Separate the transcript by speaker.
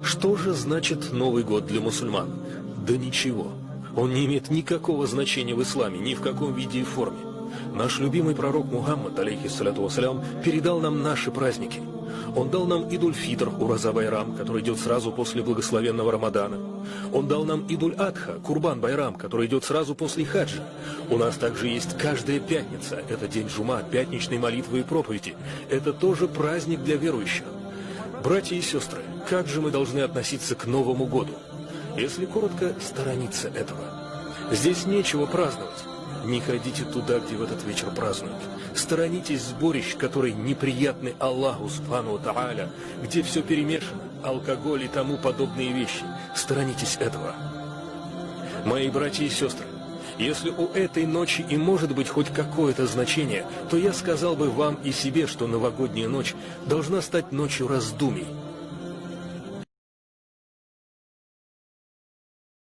Speaker 1: Что же значит Новый год для мусульман? Да ничего. Он не имеет никакого значения в исламе, ни в каком виде и форме. Наш любимый пророк Мухаммад, алейхиссаляту вассалям, передал нам наши праздники. Он дал нам Идуль-Фитр, Ураза-Байрам, который идет сразу после благословенного Рамадана. Он дал нам Идуль-Адха, Курбан-Байрам, который идет сразу после хаджа. У нас также есть каждая пятница. Это день Джума, пятничной молитвы и проповеди. Это тоже праздник для верующих. Братья и сестры, как же мы должны относиться к Новому году? Если коротко, сторониться этого. Здесь нечего праздновать. Не ходите туда, где в этот вечер празднуют. Сторонитесь сборищ, которые неприятны Аллаху Субхану ва Тааля, где все перемешано, алкоголь и тому подобные вещи. Сторонитесь этого. Мои братья и сестры, если у этой ночи и может быть хоть какое-то значение, то я сказал бы вам и себе, что новогодняя ночь должна стать ночью раздумий.